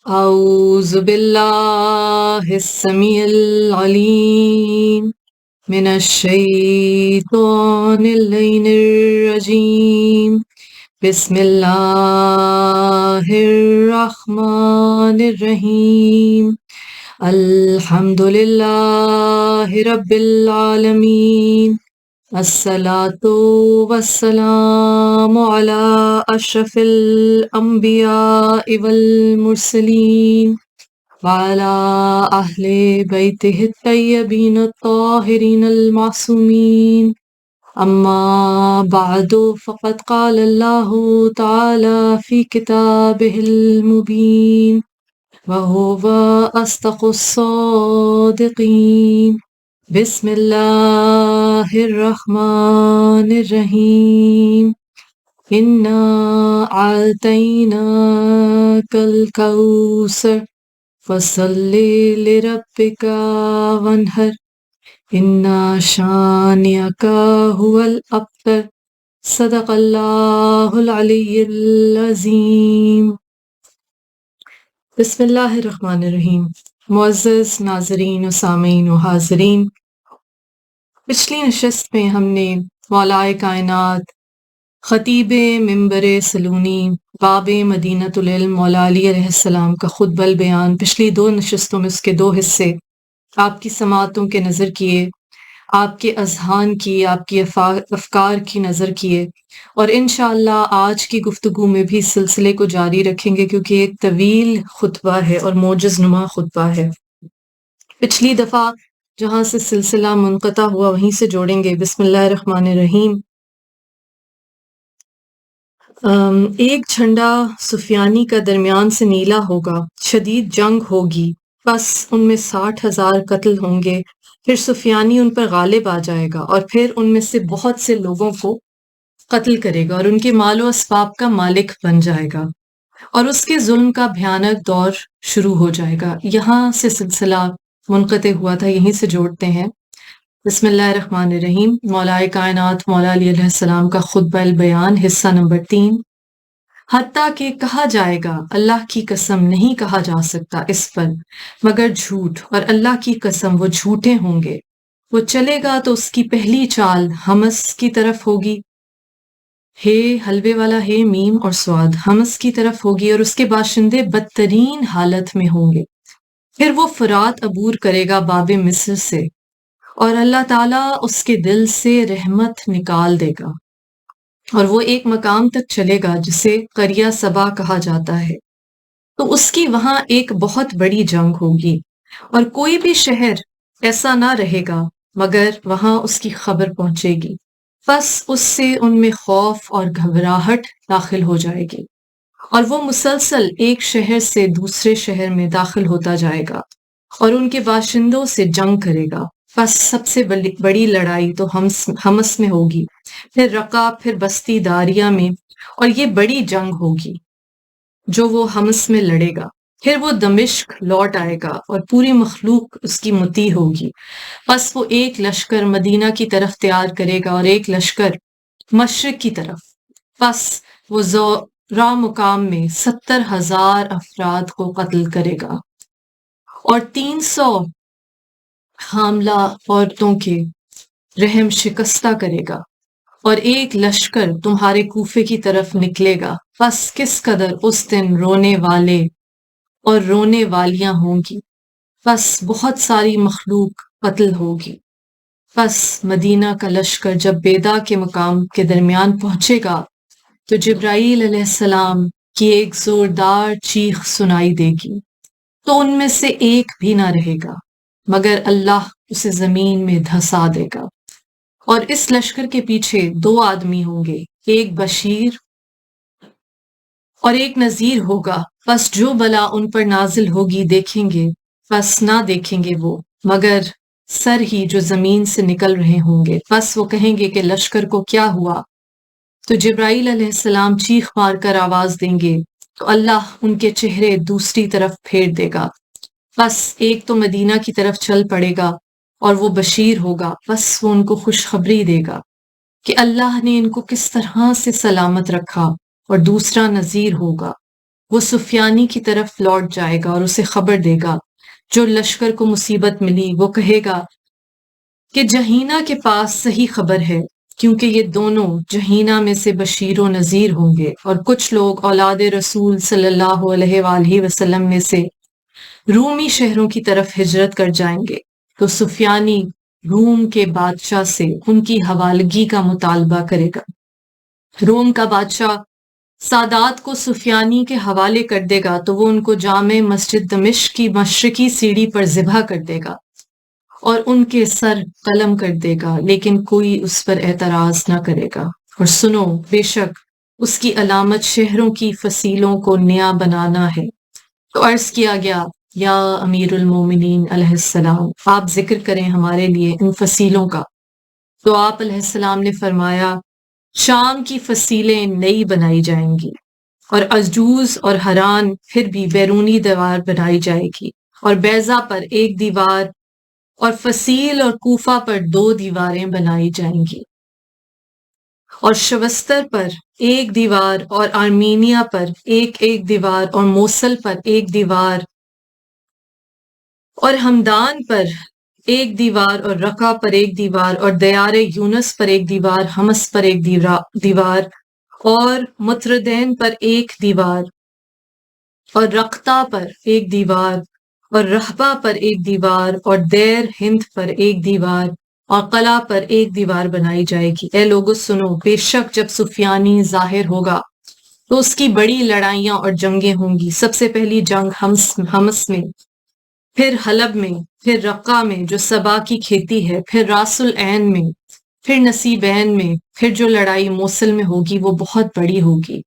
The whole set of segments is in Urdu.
أعوذ بالله السميع العليم من الشيطان اللعين الرجيم بسم الله الرحمن الرحيم الحمد لله رب العالمين الصلاة والسلام على أشرف الأنبياء والمرسلين وعلى أهل بيته الطيبين الطاهرين المعصومين أما بعد فقد قال الله تعالى في كتابه المبين وهو أصدق الصادقين بسم الله الرحمن الرحيم إنا أعطيناك الكوثر فصل لربك وانحر إن شانئك هو الأبتر صدق الله العلي العظيم بسم اللہ الرحمن الرحیم۔ معزز ناظرین و سامعین و حاضرین، پچھلی نشست میں ہم نے مولائے کائنات خطیب منبر سلونی باب مدینۃ العلم مولا علی علیہ السلام کا خطبہ البیان پچھلی 2 نشستوں میں اس کے 2 حصے آپ کی سماعتوں کے نظر کیے، آپ کے اذہان کی، آپ کی افکار کی نظر کیے، اور انشاءاللہ آج کی گفتگو میں بھی اس سلسلے کو جاری رکھیں گے کیونکہ ایک طویل خطبہ ہے اور موجز نما خطبہ ہے۔ پچھلی دفعہ جہاں سے سلسلہ منقطع ہوا وہیں سے جوڑیں گے۔ بسم اللہ الرحمن الرحیم۔ ایک جھنڈا سفیانی کا درمیان سے نیلا ہوگا، شدید جنگ ہوگی، بس ان میں 60,000 قتل ہوں گے، پھر سفیانی ان پر غالب آ جائے گا اور پھر ان میں سے بہت سے لوگوں کو قتل کرے گا اور ان کے مال و اسباب کا مالک بن جائے گا اور اس کے ظلم کا بھیانک دور شروع ہو جائے گا۔ یہاں سے سلسلہ منقطع ہوا تھا، یہیں سے جوڑتے ہیں۔ بسم اللہ الرحمن الرحیم۔ مولائے کائنات مولا علی علیہ السلام کا خطبہ البیان حصہ نمبر 3۔ حتیٰ کہ کہا جائے گا اللہ کی قسم نہیں کہا جا سکتا اس پر مگر جھوٹ، اور اللہ کی قسم وہ جھوٹے ہوں گے۔ وہ چلے گا تو اس کی پہلی چال ہمس کی طرف ہوگی، ہے حلوے والا ہے میم اور سواد، ہمس کی طرف ہوگی، اور اس کے باشندے بدترین حالت میں ہوں گے۔ پھر وہ فرات عبور کرے گا باب مصر سے، اور اللہ تعالیٰ اس کے دل سے رحمت نکال دے گا اور وہ ایک مقام تک چلے گا جسے قریہ صبا کہا جاتا ہے، تو اس کی وہاں ایک بہت بڑی جنگ ہوگی اور کوئی بھی شہر ایسا نہ رہے گا مگر وہاں اس کی خبر پہنچے گی، بس اس سے ان میں خوف اور گھبراہٹ داخل ہو جائے گی اور وہ مسلسل ایک شہر سے دوسرے شہر میں داخل ہوتا جائے گا اور ان کے باشندوں سے جنگ کرے گا۔ بس سب سے بڑی لڑائی تو ہمس میں ہوگی، پھر رقہ، پھر بستی داریہ میں، اور یہ بڑی جنگ ہوگی جو وہ ہمس میں لڑے گا۔ پھر وہ دمشق لوٹ آئے گا اور پوری مخلوق اس کی مطیع ہوگی۔ بس وہ ایک لشکر مدینہ کی طرف تیار کرے گا اور ایک لشکر مشرق کی طرف۔ بس وہ زورا مقام میں 70,000 افراد کو قتل کرے گا اور 300 حاملہ عورتوں کے رحم شکستہ کرے گا، اور ایک لشکر تمہارے کوفے کی طرف نکلے گا۔ بس کس قدر اس دن رونے والے اور رونے والیاں ہوں گی، بس بہت ساری مخلوق قتل ہوگی۔ بس مدینہ کا لشکر جب بیدا کے مقام کے درمیان پہنچے گا تو جبرائیل علیہ السلام کی ایک زوردار چیخ سنائی دے گی، تو ان میں سے ایک بھی نہ رہے گا مگر اللہ اسے زمین میں دھسا دے گا، اور اس لشکر کے پیچھے 2 آدمی ہوں گے، ایک بشیر اور ایک نذیر ہوگا۔ بس جو بلا ان پر نازل ہوگی دیکھیں گے، بس نہ دیکھیں گے وہ مگر سر ہی جو زمین سے نکل رہے ہوں گے۔ بس وہ کہیں گے کہ لشکر کو کیا ہوا، تو جبرائیل علیہ السلام چیخ مار کر آواز دیں گے تو اللہ ان کے چہرے دوسری طرف پھیر دے گا۔ بس ایک تو مدینہ کی طرف چل پڑے گا اور وہ بشیر ہوگا، بس وہ ان کو خوشخبری دے گا کہ اللہ نے ان کو کس طرح سے سلامت رکھا، اور دوسرا نذیر ہوگا وہ سفیانی کی طرف لوٹ جائے گا اور اسے خبر دے گا۔ جو لشکر کو مصیبت ملی وہ کہے گا کہ جہینہ کے پاس صحیح خبر ہے، کیونکہ یہ دونوں جہینہ میں سے بشیر و نذیر ہوں گے، اور کچھ لوگ اولاد رسول صلی اللہ علیہ وآلہ وسلم میں سے رومی شہروں کی طرف ہجرت کر جائیں گے۔ تو سفیانی روم کے بادشاہ سے ان کی حوالگی کا مطالبہ کرے گا۔ روم کا بادشاہ سادات کو سفیانی کے حوالے کر دے گا تو وہ ان کو جامع مسجد دمشق کی مشرقی سیڑھی پر ذبح کر دے گا اور ان کے سر قلم کر دے گا، لیکن کوئی اس پر اعتراض نہ کرے گا۔ اور سنو، بے شک اس کی علامت شہروں کی فصیلوں کو نیا بنانا ہے۔ تو عرض کیا گیا، یا امیر المومنین علیہ السلام، آپ ذکر کریں ہمارے لیے ان فصیلوں کا۔ تو آپ علیہ السلام نے فرمایا، شام کی فصیلیں نئی بنائی جائیں گی، اور عجوز اور حران پھر بھی بیرونی دیوار بنائی جائے گی، اور بیضا پر ایک دیوار، اور فصیل اور کوفہ پر 2 دیواریں بنائی جائیں گی، اور شوستر پر ایک دیوار، اور آرمینیا پر ایک دیوار، اور موصل پر ایک دیوار، اور ہمدان پر ایک دیوار، اور رقہ پر ایک دیوار، اور دیار یونس پر ایک دیوار، حمس پر ایک دیوار، اور متردین پر ایک دیوار، اور رقطہ پر ایک دیوار، اور رہبہ پر ایک دیوار، اور دیر ہند پر ایک دیوار، اور قلعہ پر ایک دیوار بنائی جائے گی۔ اے لوگو سنو، بے شک جب سفیانی ظاہر ہوگا تو اس کی بڑی لڑائیاں اور جنگیں ہوں گی۔ سب سے پہلی جنگ حمس میں، پھر حلب میں، پھر رقہ میں جو سبا کی کھیتی ہے، پھر راس العین میں، پھر نصیبین میں، پھر جو لڑائی موصل میں ہوگی وہ بہت بڑی ہوگی۔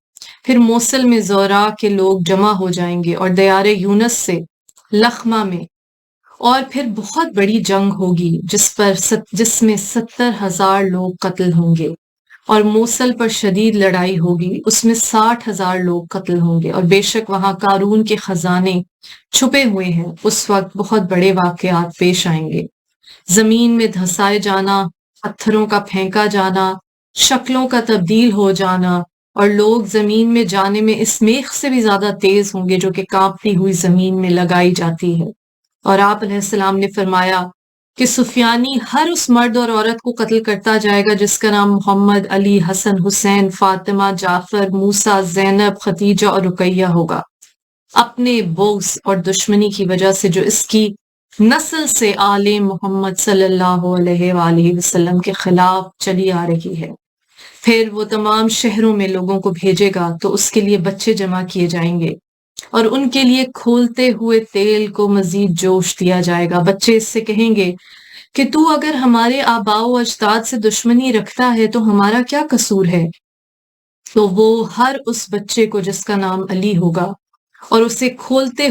پھر موصل میں زورا کے لوگ جمع ہو جائیں گے، اور دیار یونس سے لخمہ میں، اور پھر بہت بڑی جنگ ہوگی جس میں 70,000 لوگ قتل ہوں گے، اور موصل پر شدید لڑائی ہوگی، اس میں 60,000 لوگ قتل ہوں گے، اور بے شک وہاں قارون کے خزانے چھپے ہوئے ہیں۔ اس وقت بہت بڑے واقعات پیش آئیں گے، زمین میں دھسائے جانا، پتھروں کا پھینکا جانا، شکلوں کا تبدیل ہو جانا، اور لوگ زمین میں جانے میں اس میخ سے بھی زیادہ تیز ہوں گے جو کہ کانپتی ہوئی زمین میں لگائی جاتی ہے۔ اور آپ علیہ السلام نے فرمایا کہ سفیانی ہر اس مرد اور عورت کو قتل کرتا جائے گا جس کا نام محمد، علی، حسن، حسین، فاطمہ، جعفر، موسیٰ، زینب، ختیجہ اور رقیہ ہوگا، اپنے بغض اور دشمنی کی وجہ سے جو اس کی نسل سے آل محمد صلی اللہ علیہ وآلہ وسلم کے خلاف چلی آ رہی ہے۔ پھر وہ تمام شہروں میں لوگوں کو بھیجے گا تو اس کے لیے بچے جمع کیے جائیں گے، اور ان کے لیے کھولتے ہوئے تیل کو مزید جوش دیا جائے گا۔ بچے اس سے کہیں گے کہ تو اگر ہمارے آباء و اجداد سے دشمنی رکھتا ہے تو ہمارا کیا قصور ہے؟ تو وہ ہر اس بچے کو جس کا نام علی ہوگا اور اسے کھولتے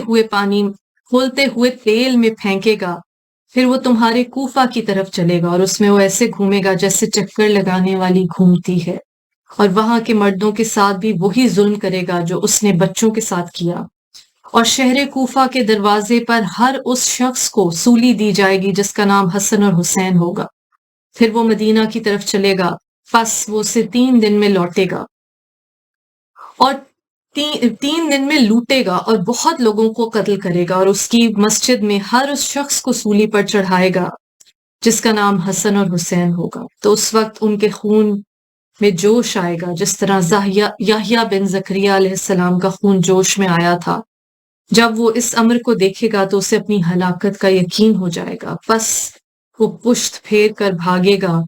ہوئے تیل میں پھینکے گا، پھر وہ تمہارے کوفہ کی طرف چلے گا، اور اس میں وہ ایسے گھومے گا جیسے چکر لگانے والی گھومتی ہے، اور وہاں کے مردوں کے ساتھ بھی وہی ظلم کرے گا جو اس نے بچوں کے ساتھ کیا۔ اور شہر کوفہ کے دروازے پر ہر اس شخص کو سولی دی جائے گی جس کا نام حسن اور حسین ہوگا۔ پھر وہ مدینہ کی طرف چلے گا، پس وہ اسے 3 دن میں لوٹے گا، اور 3 دن میں لوٹے گا اور بہت لوگوں کو قتل کرے گا، اور اس کی مسجد میں ہر اس شخص کو سولی پر چڑھائے گا جس کا نام حسن اور حسین ہوگا۔ تو اس وقت ان کے خون میں جوش آئے گا جس طرح یحییٰ بن زکریا علیہ السلام کا خون جوش میں آیا تھا۔ جب وہ اس امر کو دیکھے گا تو اسے اپنی ہلاکت کا یقین ہو جائے گا، پس وہ پشت پھیر کر بھاگے گا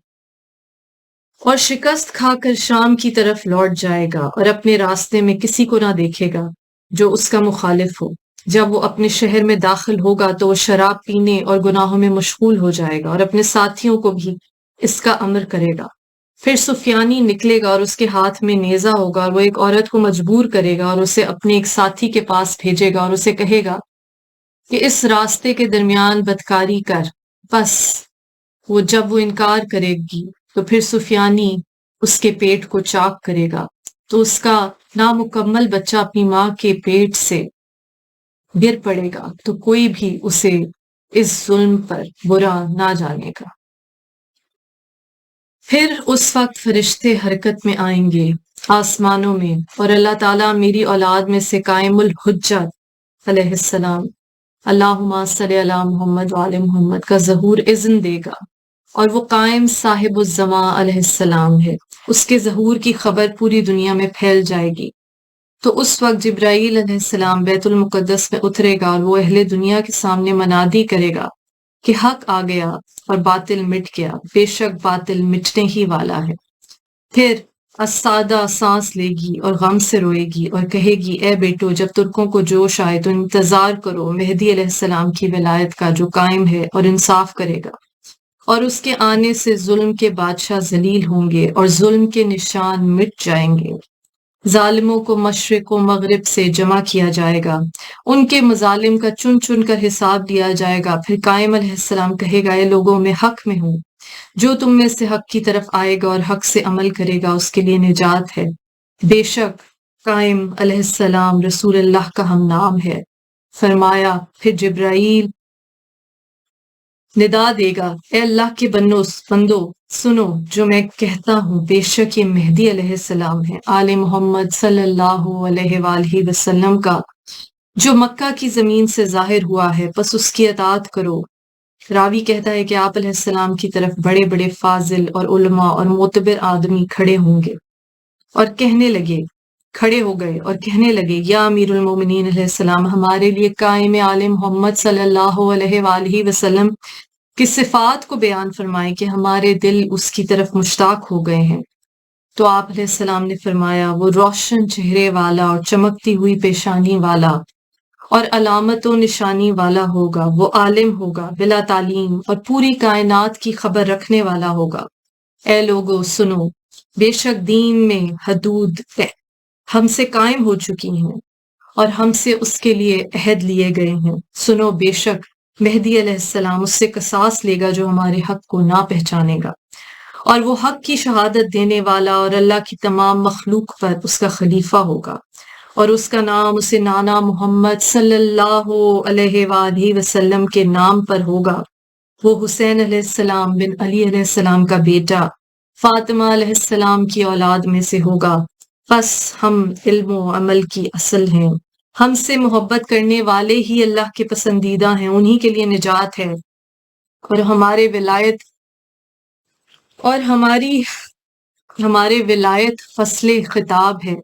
اور شکست کھا کر شام کی طرف لوٹ جائے گا، اور اپنے راستے میں کسی کو نہ دیکھے گا جو اس کا مخالف ہو۔ جب وہ اپنے شہر میں داخل ہوگا تو وہ شراب پینے اور گناہوں میں مشغول ہو جائے گا، اور اپنے ساتھیوں کو بھی اس کا امر کرے گا۔ پھر سفیانی نکلے گا اور اس کے ہاتھ میں نیزہ ہوگا، اور وہ ایک عورت کو مجبور کرے گا اور اسے اپنے ایک ساتھی کے پاس بھیجے گا، اور اسے کہے گا کہ اس راستے کے درمیان بدکاری کر۔ بس جب وہ انکار کرے گی تو پھر سفیانی اس کے پیٹ کو چاک کرے گا، تو اس کا نامکمل بچہ اپنی ماں کے پیٹ سے گر پڑے گا، تو کوئی بھی اسے اس ظلم پر برا نہ جانے گا۔ پھر اس وقت فرشتے حرکت میں آئیں گے آسمانوں میں، اور اللہ تعالیٰ میری اولاد میں سے قائم الحجت علیہ السلام اللہم صلی علی محمد وعلی محمد کا ظہور اذن دے گا، اور وہ قائم صاحب الزمان علیہ السلام ہے، اس کے ظہور کی خبر پوری دنیا میں پھیل جائے گی۔ تو اس وقت جبرائیل علیہ السلام بیت المقدس میں اترے گا اور وہ اہل دنیا کے سامنے منادی کرے گا کہ حق آ گیا اور باطل مٹ گیا، بے شک باطل مٹنے ہی والا ہے۔ پھر السادہ سانس لے گی اور غم سے روئے گی اور کہے گی اے بیٹو، جب ترکوں کو جوش آئے تو انتظار کرو مہدی علیہ السلام کی ولایت کا، جو قائم ہے اور انصاف کرے گا، اور اس کے آنے سے ظلم کے بادشاہ ذلیل ہوں گے اور ظلم کے نشان مٹ جائیں گے۔ ظالموں کو مشرق و مغرب سے جمع کیا جائے گا، ان کے مظالم کا چن چن کر حساب لیا جائے گا۔ پھر قائم علیہ السلام کہے گا اے لوگوں، میں حق میں ہوں، جو تم میں سے حق کی طرف آئے گا اور حق سے عمل کرے گا اس کے لیے نجات ہے۔ بے شک قائم علیہ السلام رسول اللہ کا ہم نام ہے۔ فرمایا پھر جبرائیل ندا دے گا اے اللہ کے بندو سنو جو میں کہتا ہوں، بے شک یہ مہدی علیہ السلام ہے، آل محمد صلی اللہ علیہ وآلہ وسلم کا، جو مکہ کی زمین سے ظاہر ہوا ہے، پس اس کی اطاعت کرو۔ راوی کہتا ہے کہ آپ علیہ السلام کی طرف بڑے بڑے فاضل اور علماء اور معتبر آدمی کھڑے ہوں گے اور کھڑے ہو گئے اور کہنے لگے یا امیر المومنین علیہ السلام، ہمارے لیے قائم آل محمد صلی اللہ علیہ وآلہ وسلم کی صفات کو بیان فرمائیں کہ ہمارے دل اس کی طرف مشتاق ہو گئے ہیں۔ تو آپ علیہ السلام نے فرمایا وہ روشن چہرے والا اور چمکتی ہوئی پیشانی والا اور علامت و نشانی والا ہوگا، وہ عالم ہوگا بلا تعلیم اور پوری کائنات کی خبر رکھنے والا ہوگا۔ اے لوگو سنو، بے شک دین میں حدود ہم سے قائم ہو چکی ہیں اور ہم سے اس کے لیے عہد لیے گئے ہیں۔ سنو، بے شک مہدی علیہ السلام اس سے قصاص لے گا جو ہمارے حق کو نہ پہچانے گا، اور وہ حق کی شہادت دینے والا اور اللہ کی تمام مخلوق پر اس کا خلیفہ ہوگا، اور اس کا نام اسے نانا محمد صلی اللہ علیہ وآلہ وسلم کے نام پر ہوگا۔ وہ حسین علیہ السلام بن علی علیہ السلام کا بیٹا فاطمہ علیہ السلام کی اولاد میں سے ہوگا۔ بس ہم علم و عمل کی اصل ہیں، ہم سے محبت کرنے والے ہی اللہ کے پسندیدہ ہیں، انہی کے لیے نجات ہے، اور ہمارے ولایت فصل خطاب ہے،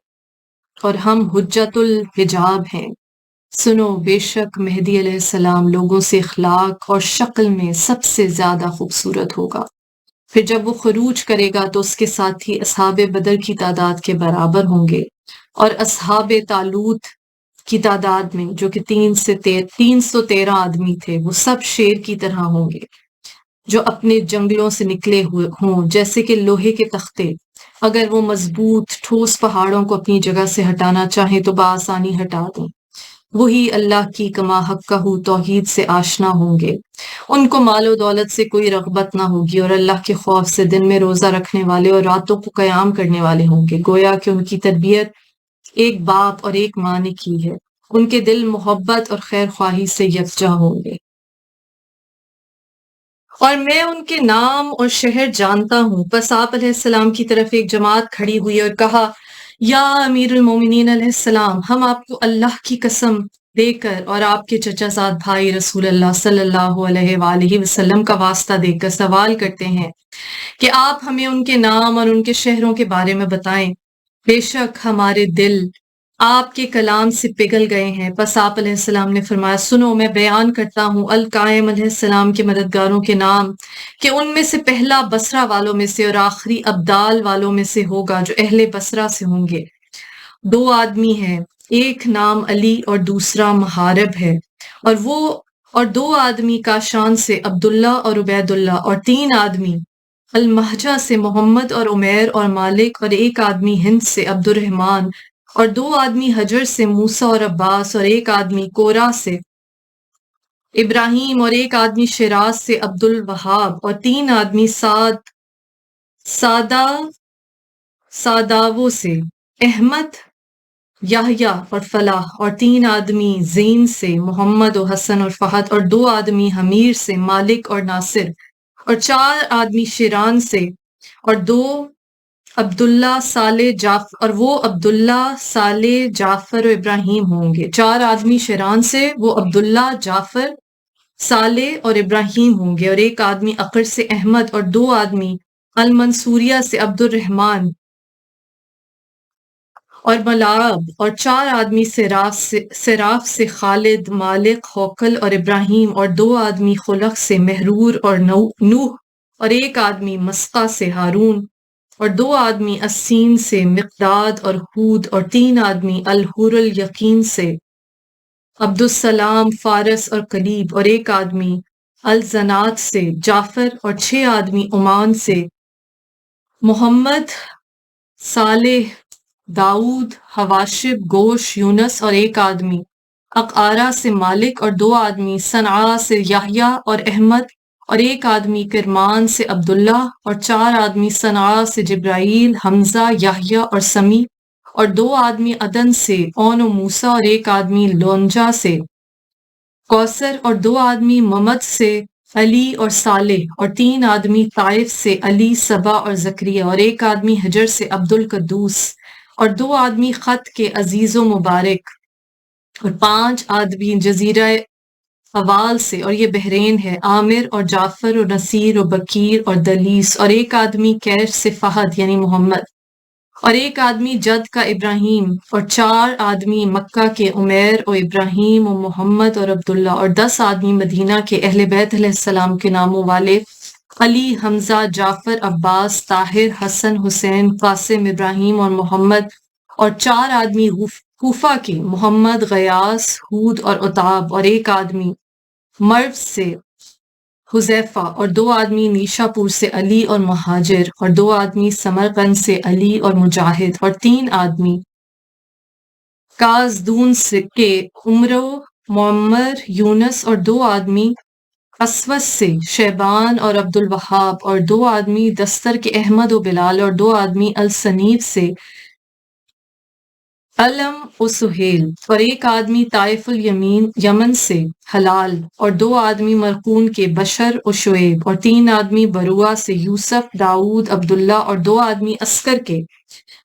اور ہم حجت الحجاب ہیں۔ سنو، بے شک مہدی علیہ السلام لوگوں سے اخلاق اور شکل میں سب سے زیادہ خوبصورت ہوگا۔ پھر جب وہ خروج کرے گا تو اس کے ساتھی اصحاب بدر کی تعداد کے برابر ہوں گے، اور اصحاب طالوت کی تعداد میں جو کہ 313 آدمی تھے، وہ سب شیر کی طرح ہوں گے جو اپنے جنگلوں سے نکلے ہوئے ہوں، جیسے کہ لوہے کے تختے، اگر وہ مضبوط ٹھوس پہاڑوں کو اپنی جگہ سے ہٹانا چاہیں تو بآسانی ہٹا دیں۔ وہی اللہ کی کما حقہ توحید سے آشنا ہوں گے، ان کو مال و دولت سے کوئی رغبت نہ ہوگی، اور اللہ کے خوف سے دن میں روزہ رکھنے والے اور راتوں کو قیام کرنے والے ہوں گے، گویا کہ ان کی تربیت ایک باپ اور ایک ماں نے کی ہے، ان کے دل محبت اور خیر خواہی سے یکجا ہوں گے۔ اور میں ان کے نام اور شہر جانتا ہوں۔ پس آپ علیہ السلام کی طرف ایک جماعت کھڑی ہوئی اور کہا یا امیر المومنین علیہ السلام، ہم آپ کو اللہ کی قسم دے کر اور آپ کے چچا زاد بھائی رسول اللہ صلی اللہ علیہ وآلہ وسلم کا واسطہ دے کر سوال کرتے ہیں کہ آپ ہمیں ان کے نام اور ان کے شہروں کے بارے میں بتائیں۔ بے شک ہمارے دل آپ کے کلام سے پگھل گئے ہیں۔ پس آپ علیہ السلام نے فرمایا سنو، میں بیان کرتا ہوں القائم علیہ السلام کے مددگاروں کے نام، کہ ان میں سے پہلا بصرہ والوں میں سے اور آخری ابدال والوں میں سے ہوگا جو اہل بصرہ سے ہوں گے۔ 2 آدمی ہیں، ایک نام علی اور دوسرا محارب ہے، اور 2 آدمی کاشان سے عبداللہ اور عبید اللہ، اور 3 آدمی المہجہ سے محمد اور عمیر اور مالک، اور 1 آدمی ہند سے عبد الرحمن، اور 2 آدمی حجر سے موسیٰ اور عباس، اور 1 آدمی کورہ سے ابراہیم، اور 1 آدمی شیراز سے عبد الوہاب، اور 3 آدمی ساداووں سے احمد، یحییٰ اور فلاح، اور 3 آدمی زین سے محمد و حسن اور فہد، اور 2 آدمی حمیر سے مالک اور ناصر، اور 4 آدمی شیران سے، اور 2 عبداللہ، صالح، جعفر، اور وہ عبداللہ، صالح، جعفر و ابراہیم ہوں گے۔ 4 آدمی شیران سے، وہ عبداللہ، جعفر، صالح اور ابراہیم ہوں گے، اور 1 آدمی عقر سے احمد، اور 2 آدمی المنصوریہ سے عبد الرحمن اور ملعب، اور 4 آدمی سراف سے خالد، مالک، خوقل اور ابراہیم، اور 2 آدمی خلق سے محرور اور نوح، اور 1 آدمی مسقہ سے ہارون، اور 2 آدمی السین سے مقداد اور ہود، اور 3 آدمی الحور الیقین سے عبدالسلام، فارس اور کلیب، اور 1 آدمی الزنات سے جعفر، اور 6 آدمی عمان سے محمد، صالح، داؤد، حواشب، گوش، یونس، اور 1 آدمی اقعرہ سے مالک، اور 2 آدمی صنعاء سے یحییٰ اور احمد، اور 1 آدمی کرمان سے عبداللہ، اور 4 آدمی صنعاء سے جبرائیل، حمزہ، یحییٰ اور سمیع، اور 2 آدمی عدن سے اون و موسیٰ، اور 1 آدمی لونجا سے کوثر، اور 2 آدمی ممد سے علی اور صالح، اور 3 آدمی طائف سے علی، صبا اور زکریا، اور 1 آدمی حجر سے عبد القدوس، اور 2 آدمی خط کے عزیز و مبارک، اور 5 آدمی جزیرہ حوال سے، اور یہ بحرین ہے، عامر اور جعفر اور نصیر اور بکیر اور دلیس، اور 1 آدمی کیش سے فہد یعنی محمد، اور 1 آدمی جد کا ابراہیم، اور 4 آدمی مکہ کے عمیر اور ابراہیم اور محمد اور عبداللہ، اور 10 آدمی مدینہ کے اہل بیت علیہ السلام کے ناموں والے علی، حمزہ، جعفر، عباس، طاہر، حسن، حسین، قاسم، ابراہیم اور محمد، اور 4 آدمی کوفہ کے محمد، غیاث، ہود اور عتاب، اور 1 آدمی مرو سے حذیفہ، اور 2 آدمی نیشا پور سے علی اور مہاجر، اور 2 آدمی سمرقند سے علی اور مجاہد، اور 3 آدمی کازدون کے عمرو، معمر، یونس، اور 2 آدمی اسوس سے شیبان اور عبد الوہاب، اور 2 آدمی دستر کے احمد و بلال، اور 2 آدمی السنیف سے علم و سہیل، اور 1 آدمی طائف یمن سے حلال، اور 2 آدمی مرقون کے بشر و شعیب، اور 3 آدمی بروہ سے یوسف، داؤد، عبداللہ، اور 2 آدمی عسکر کے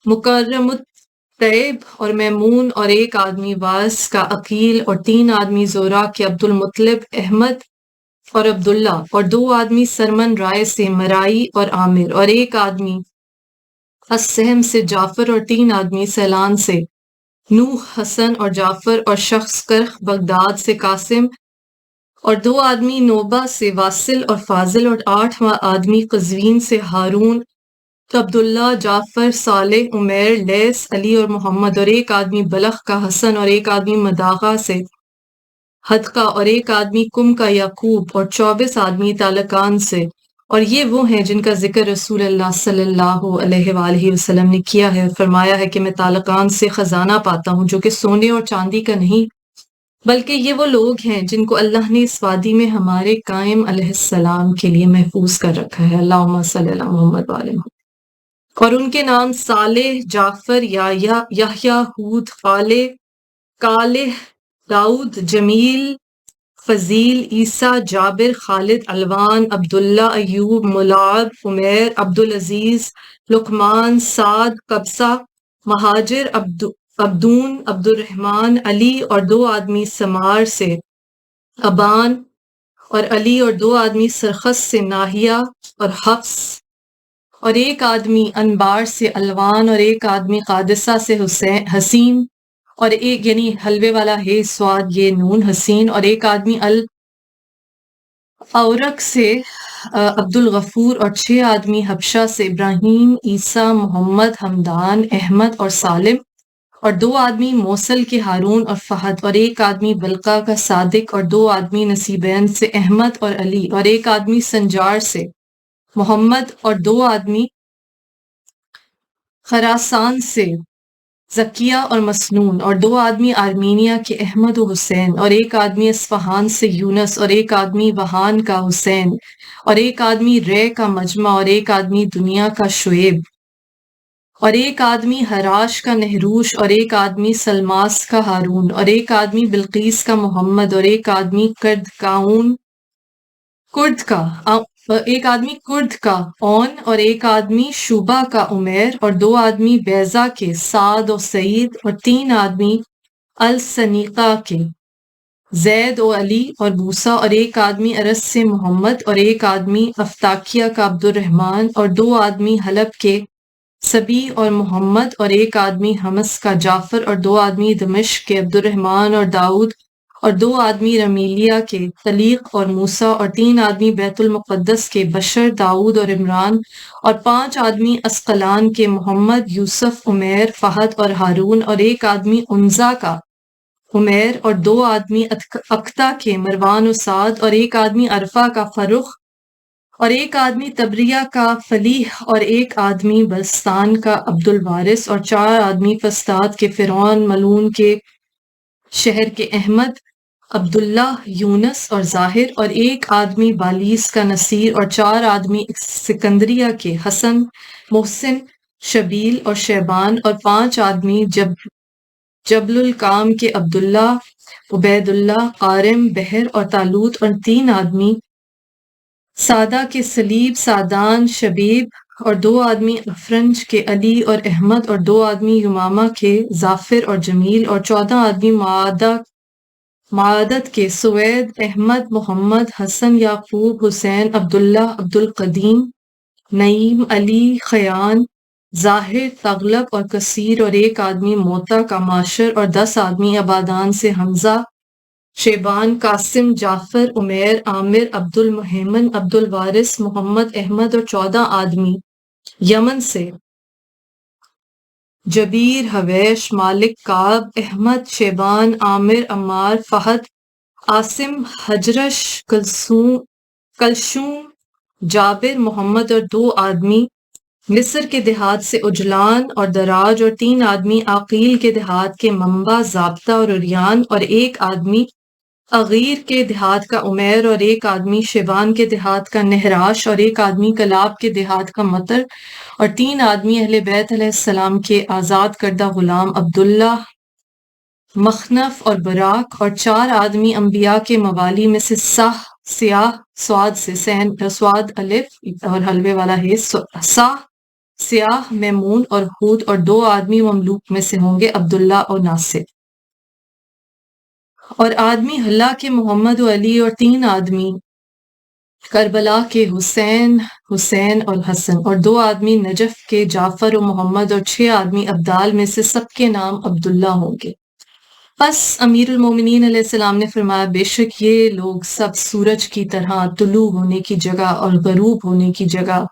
مکرم الطیب اور میمون، اور 1 آدمی واس کا عقیل، اور 3 آدمی زورا کے عبد المطلب، احمد اور عبداللہ، اور 2 آدمی سرمن رائے سے مرائی اور عامر، اور 1 آدمی السہم سے جعفر، اور 3 آدمی سیلان سے نوح، حسن اور جعفر، اور شخص کرخ بغداد سے قاسم، اور 2 آدمی نوبہ سے واصل اور فاضل، اور 8واں آدمی قزوین سے ہارون، عبداللہ، جعفر، صالح، عمیر، لیث، علی اور محمد، اور 1 آدمی بلخ کا حسن، اور 1 آدمی مداغہ سے حدقہ، اور 1 آدمی کم کا یعقوب، اور 24 آدمی تالکان سے، اور یہ وہ ہیں جن کا ذکر رسول اللہ صلی اللہ علیہ وآلہ وسلم نے کیا ہے، فرمایا ہے کہ میں تالکان سے خزانہ پاتا ہوں جو کہ سونے اور چاندی کا نہیں، بلکہ یہ وہ لوگ ہیں جن کو اللہ نے اس وادی میں ہمارے قائم علیہ السلام کے لیے محفوظ کر رکھا ہے، اللہم صلی اللہ محمد وآلہ محمد، اور ان کے نام صالح، جعفر، یحییٰ، ہود، کالح، داؤد، جمیل، فضیل، عیسیٰ، جابر، خالد، الوان، عبداللہ، ایوب، ملاعب، عمیر، عبدالعزیز، لقمان، سعد، قبصہ، مہاجر، عبدون، عبد الرحمن، علی، اور 2 آدمی سمار سے ابان اور علی، اور 2 آدمی سرخس سے ناہیہ اور حفص، اور 1 آدمی انبار سے الوان، اور 1 آدمی قادسہ سے حسین، اور 1 یعنی حلوے والا ہے سواد یہ نون حسین، اور 1 آدمی الاورق سے عبد الغفور، اور 6 آدمی حبشہ سے ابراہیم، عیسیٰ، محمد، حمدان، احمد اور سالم، اور 2 آدمی موصل کے ہارون اور فہد، اور 1 آدمی بلقا کا صادق، اور 2 آدمی نصیبین سے احمد اور علی، اور 1 آدمی سنجار سے محمد، اور 2 آدمی خراسان سے زکیہ اور مسنون، اور 2 آدمی آرمینیا کے احمد و حسین، اور 1 آدمی اصفہان سے یونس، اور 1 آدمی وہان کا حسین، اور 1 آدمی رے کا مجمع، اور 1 آدمی دنیا کا شعیب، اور 1 آدمی حراش کا نہروش، اور 1 آدمی سلماس کا ہارون، اور 1 آدمی بلقیس کا محمد، اور 1 آدمی کرد کا ایک آدمی کرد کا اون اور ایک آدمی شوبہ کا عمیر اور 2 آدمی بیضا کے سعد و سعید اور 3 آدمی السنیقہ کے زید و علی اور موسیٰ اور ایک آدمی ارس سے محمد اور ایک آدمی افطاکیہ کا عبد الرحمن اور 2 آدمی حلب کے سبی اور محمد اور ایک آدمی حمص کا جعفر اور 2 آدمی دمشق کے عبد الرحمن اور داؤد اور 2 آدمی رمیلیہ کے طلیق اور موسیٰ اور 3 آدمی بیت المقدس کے بشر داؤد اور عمران اور 5 آدمی اسقلان کے محمد یوسف عمیر فہد اور ہارون اور ایک آدمی عنزا کا عمیر اور 2 آدمی اکتا کے مروان و سعد اور ایک آدمی عرفہ کا فرخ اور ایک آدمی تبریہ کا فلیح اور ایک آدمی بلستان کا عبد الوارث اور 4 آدمی فسطاط کے فرعون ملون کے شہر کے احمد عبداللہ یونس اور ظاہر اور ایک آدمی بالیس کا نصیر اور 4 آدمی سکندریہ کے حسن محسن شبیل اور شیبان اور 5 آدمی جبل الکام کے عبداللہ عبید اللہ قارم بحر اور طالوت اور 3 آدمی سادہ کے سلیب سادان شبیب اور 2 آدمی افرنج کے علی اور احمد اور 2 آدمی یمامہ کے ظافر اور جمیل اور 14 آدمی معادت کے سوید احمد محمد حسن یعقوب حسین عبداللہ عبدالقدیم نعیم علی خیان ظاہر تغلب اور کثیر اور ایک آدمی موتا کا معاشر اور 10 آدمی عبادان سے حمزہ شیبان قاسم جعفر عمیر عامر عبد المہمن عبد الوارث محمد احمد اور 14 آدمی یمن سے جبیر حویش مالک کعب احمد شیبان عامر عمار فہد عاصم حجرش کلشوم جابر محمد اور 2 آدمی مصر کے دیہات سے اجلان اور دراج اور 3 آدمی عقیل کے دیہات کے منبع ضابطہ اور اریان اور ایک آدمی اغیر کے دیہات کا عمیر اور ایک آدمی شیبان کے دیہات کا نہراش اور ایک آدمی کلاب کے دیہات کا مطر اور 3 آدمی اہل بیت علیہ السلام کے آزاد کردہ غلام عبداللہ مخنف اور براق اور 4 آدمی انبیاء کے موالی میں سے سیاہ سواد سے سواد الف اور حلوے والا ہے سیاہ میمون اور ہود اور 2 آدمی مملوک میں سے ہوں گے عبداللہ اور ناصر اور آدمی حلا کے محمد و علی اور 3 آدمی کربلا کے حسین اور حسن اور 2 آدمی نجف کے جعفر و محمد اور 6 آدمی ابدال میں سے سب کے نام عبداللہ ہوں گے۔ پس امیر المومنین علیہ السلام نے فرمایا بے شک یہ لوگ سب سورج کی طرح طلوع ہونے کی جگہ اور غروب ہونے کی جگہ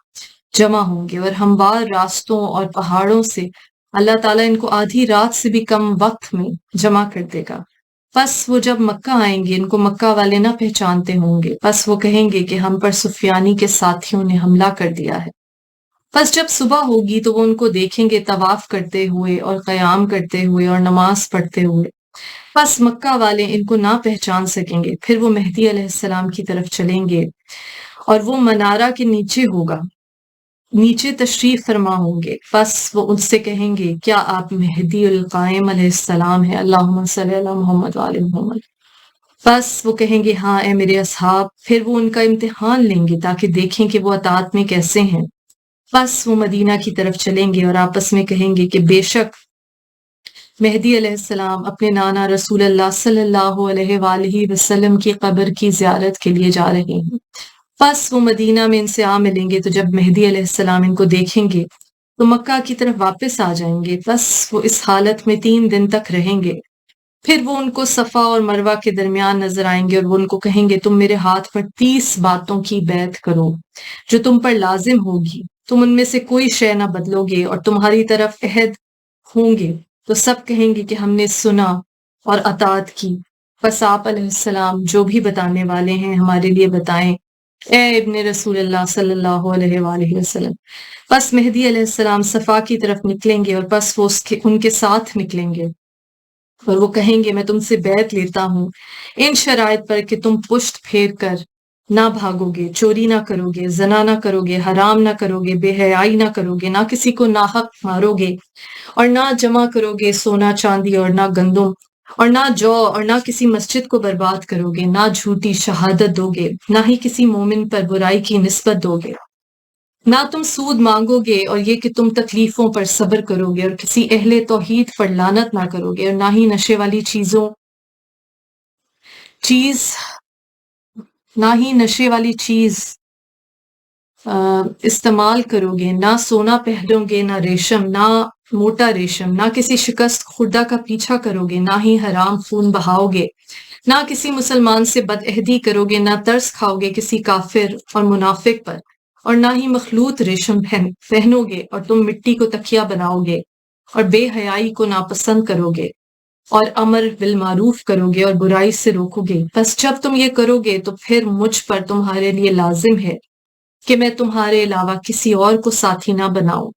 جمع ہوں گے اور ہموار راستوں اور پہاڑوں سے اللہ تعالیٰ ان کو آدھی رات سے بھی کم وقت میں جمع کر دے گا۔ پس وہ جب مکہ آئیں گے ان کو مکہ والے نہ پہچانتے ہوں گے، پس وہ کہیں گے کہ ہم پر سفیانی کے ساتھیوں نے حملہ کر دیا ہے۔ پس جب صبح ہوگی تو وہ ان کو دیکھیں گے طواف کرتے ہوئے اور قیام کرتے ہوئے اور نماز پڑھتے ہوئے، پس مکہ والے ان کو نہ پہچان سکیں گے۔ پھر وہ مہدی علیہ السلام کی طرف چلیں گے اور وہ منارہ کے نیچے ہوگا، نیچے تشریف فرما ہوں گے، پس وہ ان سے کہیں گے کیا آپ مہدی القائم علیہ السلام ہیں؟ اللہم صلی علی محمد وآل محمد۔ پس وہ کہیں گے ہاں اے میرے اصحاب۔ پھر وہ ان کا امتحان لیں گے تاکہ دیکھیں کہ وہ اطاعت میں کیسے ہیں۔ پس وہ مدینہ کی طرف چلیں گے اور آپس میں کہیں گے کہ بے شک مہدی علیہ السلام اپنے نانا رسول اللہ صلی اللہ علیہ وآلہ وسلم کی قبر کی زیارت کے لیے جا رہے ہیں۔ پس وہ مدینہ میں ان سے آ ملیں گے تو جب مہدی علیہ السلام ان کو دیکھیں گے تو مکہ کی طرف واپس آ جائیں گے۔ پس وہ اس حالت میں 3 دن تک رہیں گے۔ پھر وہ ان کو صفا اور مروہ کے درمیان نظر آئیں گے اور وہ ان کو کہیں گے تم میرے ہاتھ پر 30 باتوں کی بیعت کرو جو تم پر لازم ہوگی، تم ان میں سے کوئی شے نہ بدلو گے اور تمہاری طرف عہد ہوں گے تو سب کہیں گے کہ ہم نے سنا اور اطاعت کی۔ پس آپ علیہ السلام جو بھی بتانے والے ہیں ہمارے لیے بتائیں اے ابن رسول اللہ صلی اللہ علیہ وآلہ وسلم۔ پس مہدی علیہ السلام صفا کی طرف نکلیں گے اور پس وہ ان کے ساتھ نکلیں گے اور وہ کہیں گے میں تم سے بیعت لیتا ہوں ان شرائط پر کہ تم پشت پھیر کر نہ بھاگو گے، چوری نہ کرو گے، زنا نہ کرو گے، حرام نہ کرو گے، بے حیائی نہ کرو گے، نہ کسی کو ناحق مارو گے اور نہ جمع کرو گے سونا چاندی اور نہ گندم اور نہ جو اور نہ کسی مسجد کو برباد کرو گے، نہ جھوٹی شہادت دو گے، نہ ہی کسی مومن پر برائی کی نسبت دو گے، نہ تم سود مانگو گے، اور یہ کہ تم تکلیفوں پر صبر کرو گے، اور کسی اہل توحید پر لعنت نہ کرو گے، اور نہ ہی نشے والی چیز نہ ہی نشے والی چیز استعمال کرو گے، نہ سونا پہنو گے، نہ ریشم، نہ موٹا ریشم، نہ کسی شکست خوردہ کا پیچھا کرو گے، نہ ہی حرام خون بہاؤ گے، نہ کسی مسلمان سے بد عہدی کرو گے، نہ ترس کھاؤ گے کسی کافر اور منافق پر، اور نہ ہی مخلوط ریشم پہنو گے، اور تم مٹی کو تکیہ بناؤ گے، اور بے حیائی کو ناپسند کرو گے، اور امر بالمعروف کرو گے اور برائی سے روکو گے۔ بس جب تم یہ کرو گے تو پھر مجھ پر تمہارے لیے لازم ہے کہ میں تمہارے علاوہ کسی اور کو ساتھی نہ بناؤں،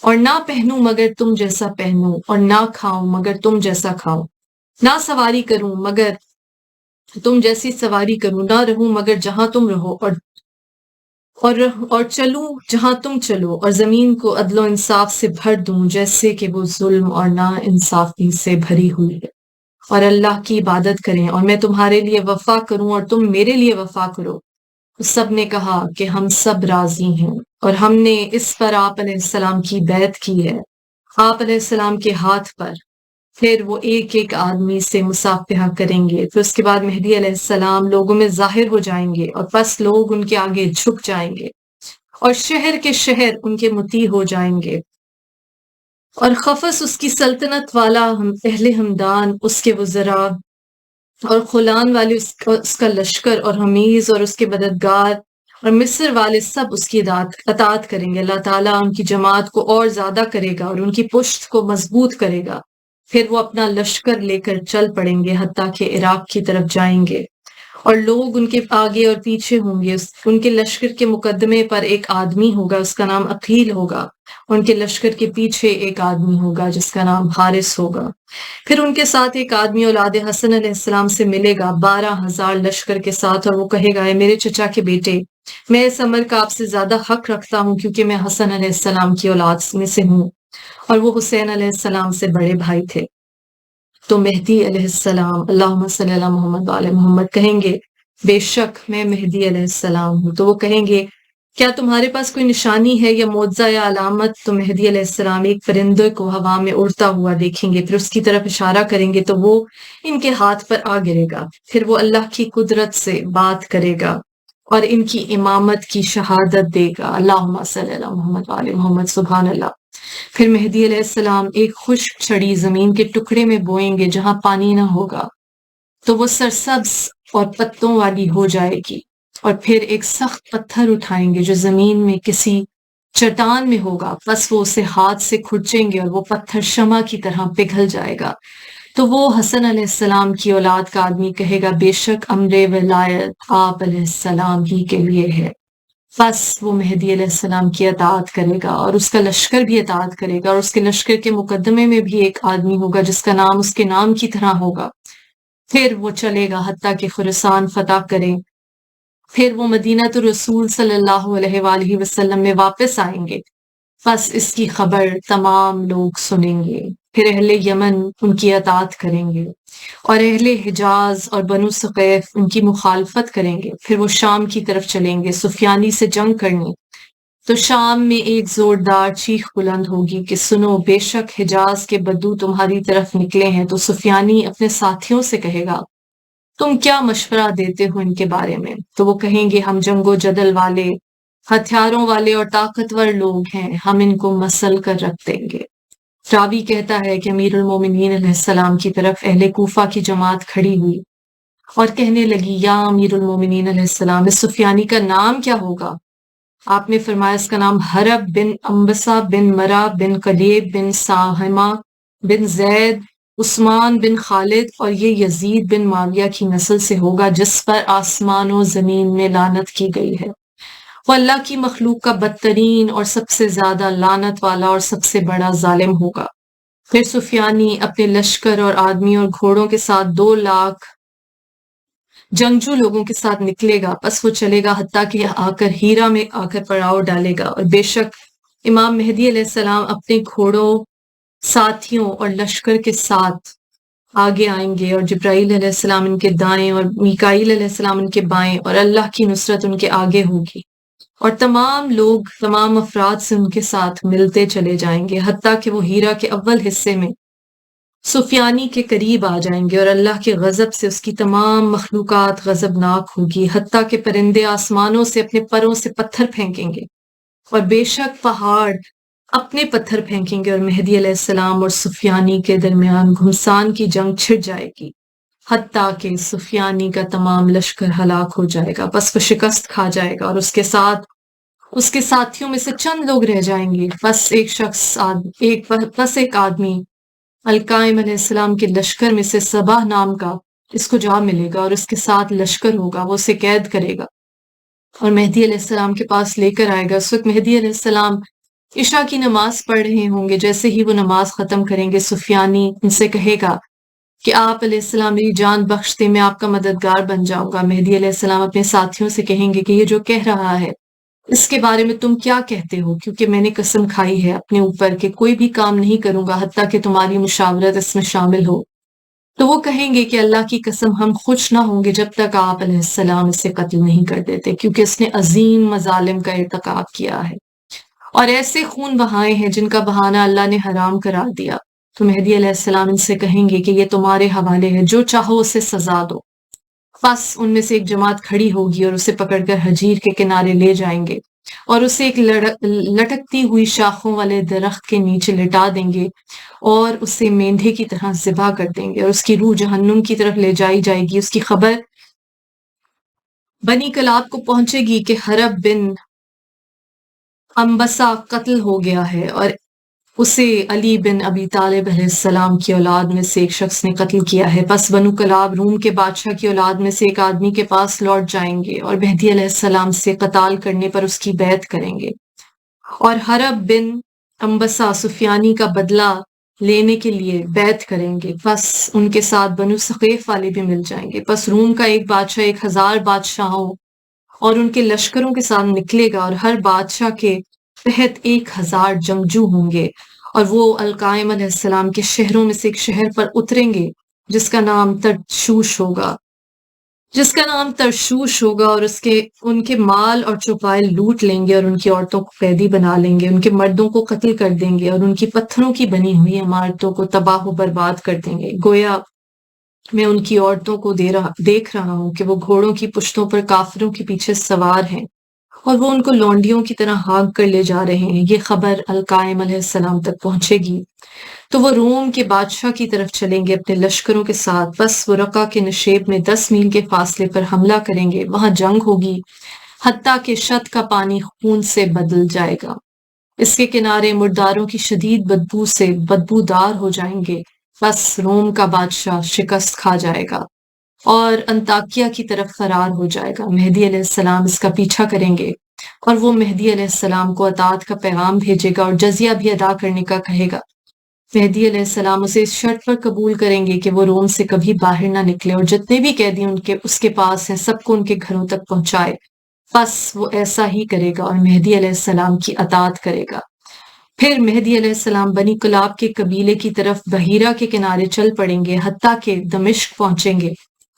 اور نہ پہنوں مگر تم جیسا پہنوں، اور نہ کھاؤں مگر تم جیسا کھاؤں، نہ سواری کروں مگر تم جیسی سواری کروں، نہ رہوں مگر جہاں تم رہو، اور چلوں جہاں تم چلو، اور زمین کو عدل و انصاف سے بھر دوں جیسے کہ وہ ظلم اور نا انصافی سے بھری ہوئی ہے، اور اللہ کی عبادت کریں، اور میں تمہارے لیے وفا کروں اور تم میرے لیے وفا کرو۔ سب نے کہا کہ ہم سب راضی ہیں، اور ہم نے اس پر آپ علیہ السلام کی بیعت کی ہے۔ آپ علیہ السلام کے ہاتھ پر پھر وہ ایک ایک آدمی سے مصافحہ کریں گے، پھر اس کے بعد مہدی علیہ السلام لوگوں میں ظاہر ہو جائیں گے، اور پس لوگ ان کے آگے جھک جائیں گے، اور شہر کے شہر ان کے مطیع ہو جائیں گے، اور خفص اس کی سلطنت والا اہل ہمدان اس کے وزراء، اور خلان والے اس کا لشکر، اور حمیز اور اس کے مددگار، اور مصر والے سب اس کی اطاعت کریں گے۔ اللہ تعالیٰ ان کی جماعت کو اور زیادہ کرے گا اور ان کی پشت کو مضبوط کرے گا، پھر وہ اپنا لشکر لے کر چل پڑیں گے حتیٰ کہ عراق کی طرف جائیں گے، اور لوگ ان کے آگے اور پیچھے ہوں گے۔ ان کے لشکر کے مقدمے پر ایک آدمی ہوگا، اس کا نام عقیل ہوگا، ان کے لشکر کے پیچھے ایک آدمی ہوگا جس کا نام حارث ہوگا، پھر ان کے ساتھ ایک آدمی اولاد حسن علیہ السلام سے ملے گا 12,000 لشکر کے ساتھ، اور وہ کہے گا، اے میرے چچا کے بیٹے، میں اس عمر کا آپ سے زیادہ حق رکھتا ہوں کیونکہ میں حسن علیہ السلام کی اولاد میں سے ہوں، اور وہ حسین علیہ السلام سے بڑے بھائی تھے۔ تو مہدی علیہ السلام، اللہم صلی اللہ محمد وعلی محمد، کہیں گے بے شک میں مہدی علیہ السلام ہوں۔ تو وہ کہیں گے کیا تمہارے پاس کوئی نشانی ہے یا معجزہ یا علامت؟ تو مہدی علیہ السلام ایک پرندے کو ہوا میں اڑتا ہوا دیکھیں گے، پھر اس کی طرف اشارہ کریں گے تو وہ ان کے ہاتھ پر آ گرے گا، پھر وہ اللہ کی قدرت سے بات کرے گا اور ان کی امامت کی شہادت دے گا۔ اللہم صلی اللہ محمد وعلی محمد، سبحان اللہ۔ پھر مہدی علیہ السلام ایک خشک چھڑی زمین کے ٹکڑے میں بوئیں گے جہاں پانی نہ ہوگا، تو وہ سرسبز اور پتوں والی ہو جائے گی، اور پھر ایک سخت پتھر اٹھائیں گے جو زمین میں کسی چٹان میں ہوگا، بس وہ اسے ہاتھ سے کھرچیں گے اور وہ پتھر شمع کی طرح پگھل جائے گا۔ تو وہ حسن علیہ السلام کی اولاد کا آدمی کہے گا، بے شک امر ولایت آپ علیہ السلام ہی کے لیے ہے۔ بس وہ مہدی علیہ السلام کی اطاعت کرے گا اور اس کا لشکر بھی اطاعت کرے گا، اور اس کے لشکر کے مقدمے میں بھی ایک آدمی ہوگا جس کا نام اس کے نام کی طرح ہوگا۔ پھر وہ چلے گا حتیٰ کہ خراسان فتح کریں، پھر وہ مدینہ الرسول صلی اللہ علیہ وآلہ وسلم میں واپس آئیں گے، بس اس کی خبر تمام لوگ سنیں گے، پھر اہل یمن ان کی اطاعت کریں گے، اور اہل حجاز اور بنو ثقیف ان کی مخالفت کریں گے، پھر وہ شام کی طرف چلیں گے سفیانی سے جنگ کرنے۔ تو شام میں ایک زوردار چیخ بلند ہوگی کہ سنو، بے شک حجاز کے بدو تمہاری طرف نکلے ہیں۔ تو سفیانی اپنے ساتھیوں سے کہے گا، تم کیا مشورہ دیتے ہو ان کے بارے میں؟ تو وہ کہیں گے، ہم جنگ و جدل والے، ہتھیاروں والے اور طاقتور لوگ ہیں، ہم ان کو مسل کر رکھ دیں گے۔ راوی کہتا ہے کہ امیر المومنین علیہ السلام کی طرف اہل کوفہ کی جماعت کھڑی ہوئی اور کہنے لگی، یا امیر المومنین علیہ السلام، اس سفیانی کا نام کیا ہوگا؟ آپ نے فرمایا، اس کا نام حرب بن انبسہ بن مرہ بن قلیب بن ساہمہ بن زید عثمان بن خالد، اور یہ یزید بن معاویہ کی نسل سے ہوگا جس پر آسمان و زمین میں لعنت کی گئی ہے۔ وہ اللہ کی مخلوق کا بدترین اور سب سے زیادہ لعنت والا اور سب سے بڑا ظالم ہوگا۔ پھر سفیانی اپنے لشکر اور آدمی اور گھوڑوں کے ساتھ 2,00,000 جنگجو لوگوں کے ساتھ نکلے گا، بس وہ چلے گا حتیٰ کہ آ کر ہیرا میں آ کر پڑاؤ ڈالے گا، اور بے شک امام مہدی علیہ السلام اپنے گھوڑوں، ساتھیوں اور لشکر کے ساتھ آگے آئیں گے اور جبرائیل علیہ السلام ان کے دائیں اور میکائیل علیہ السلام ان کے بائیں، اور اللہ کی نصرت ان کے آگے ہوگی، اور تمام لوگ تمام افراد سے ان کے ساتھ ملتے چلے جائیں گے، حتیٰ کہ وہ ہیرا کے اول حصے میں سفیانی کے قریب آ جائیں گے، اور اللہ کے غضب سے اس کی تمام مخلوقات غضبناک ہوگی، حتیٰ کہ پرندے آسمانوں سے اپنے پروں سے پتھر پھینکیں گے، اور بے شک پہاڑ اپنے پتھر پھینکیں گے، اور مہدی علیہ السلام اور سفیانی کے درمیان گھمسان کی جنگ چھڑ جائے گی، حتیٰ کہ سفیانی کا تمام لشکر ہلاک ہو جائے گا، بس وہ شکست کھا جائے گا، اور اس کے ساتھ اس کے ساتھیوں میں سے چند لوگ رہ جائیں گے، بس ایک آدمی القائم علیہ السلام کے لشکر میں سے صباح نام کا اس کو جا ملے گا، اور اس کے ساتھ لشکر ہوگا، وہ اسے قید کرے گا اور مہدی علیہ السلام کے پاس لے کر آئے گا۔ اس وقت مہدی علیہ السلام عشاء کی نماز پڑھ رہے ہوں گے، جیسے ہی وہ نماز ختم کریں گے سفیانی ان سے کہے گا کہ آپ علیہ السلام میری جان بخش دیں، میں آپ کا مددگار بن جاؤں گا۔ مہدی علیہ السلام اپنے ساتھیوں سے کہیں گے کہ یہ جو کہہ رہا ہے اس کے بارے میں تم کیا کہتے ہو، کیونکہ میں نے قسم کھائی ہے اپنے اوپر کہ کوئی بھی کام نہیں کروں گا حتیٰ کہ تمہاری مشاورت اس میں شامل ہو۔ تو وہ کہیں گے کہ اللہ کی قسم ہم خوش نہ ہوں گے جب تک آپ علیہ السلام اسے قتل نہیں کر دیتے، کیونکہ اس نے عظیم مظالم کا ارتکاب کیا ہے اور ایسے خون بہائے ہیں جن کا بہانہ اللہ نے حرام قرار دیا۔ تو مہدی علیہ السلام ان سے کہیں گے کہ یہ تمہارے حوالے ہے، جو چاہو اسے سزا دو۔ بس ان میں سے ایک جماعت کھڑی ہوگی اور اسے پکڑ کر حجیر کے کنارے لے جائیں گے اور اسے ایک لٹکتی ہوئی شاخوں والے درخت کے نیچے لٹا دیں گے اور اسے مینڈھے کی طرح ذبح کر دیں گے، اور اس کی روح جہنم کی طرف لے جائی جائے گی۔ اس کی خبر بنی کلاب کو پہنچے گی کہ حرب بن انبسا قتل ہو گیا ہے، اور اسے علی بن ابی طالب علیہ السلام کی اولاد میں سے ایک شخص نے قتل کیا ہے۔ پس بنو کلاب روم کے بادشاہ کی اولاد میں سے ایک آدمی کے پاس لوٹ جائیں گے اور مہدی علیہ السلام سے قتال کرنے پر اس کی بیعت کریں گے، اور حرب بن انبسا سفیانی کا بدلہ لینے کے لیے بیعت کریں گے۔ پس ان کے ساتھ بنو ثقیف والے بھی مل جائیں گے۔ پس روم کا ایک بادشاہ 1000 بادشاہوں اور ان کے لشکروں کے ساتھ نکلے گا، اور ہر بادشاہ کے تحت 1000 جنگجو ہوں گے، اور وہ القائم علیہ السلام کے شہروں میں سے ایک شہر پر اتریں گے جس کا نام ترشوش ہوگا، اور ان کے مال اور چوپائے لوٹ لیں گے، اور ان کی عورتوں کو قیدی بنا لیں گے، ان کے مردوں کو قتل کر دیں گے، اور ان کی پتھروں کی بنی ہوئی عمارتوں کو تباہ و برباد کر دیں گے۔ گویا میں ان کی عورتوں کو دیکھ رہا ہوں کہ وہ گھوڑوں کی پشتوں پر کافروں کے پیچھے سوار ہیں، اور وہ ان کو لونڈیوں کی طرح ہانک کر لے جا رہے ہیں۔ یہ خبر القائم علیہ السلام تک پہنچے گی تو وہ روم کے بادشاہ کی طرف چلیں گے اپنے لشکروں کے ساتھ۔ بس وہ رقہ کے نشیب میں 10 میل کے فاصلے پر حملہ کریں گے، وہاں جنگ ہوگی حتیٰ کہ شت کا پانی خون سے بدل جائے گا، اس کے کنارے مرداروں کی شدید بدبو سے بدبودار ہو جائیں گے۔ بس روم کا بادشاہ شکست کھا جائے گا اور انطاکیہ کی طرف فرار ہو جائے گا۔ مہدی علیہ السلام اس کا پیچھا کریں گے، اور وہ مہدی علیہ السلام کو اطاعت کا پیغام بھیجے گا اور جزیہ بھی ادا کرنے کا کہے گا۔ مہدی علیہ السلام اسے اس شرط پر قبول کریں گے کہ وہ روم سے کبھی باہر نہ نکلے، اور جتنے بھی قیدی اس کے پاس ہیں سب کو ان کے گھروں تک پہنچائے۔ بس وہ ایسا ہی کرے گا اور مہدی علیہ السلام کی اطاعت کرے گا۔ پھر مہدی علیہ السلام بنی کلاب کے قبیلے کی طرف بحیرہ کے کنارے چل پڑیں گے حتیٰ کہ دمشق پہنچیں گے،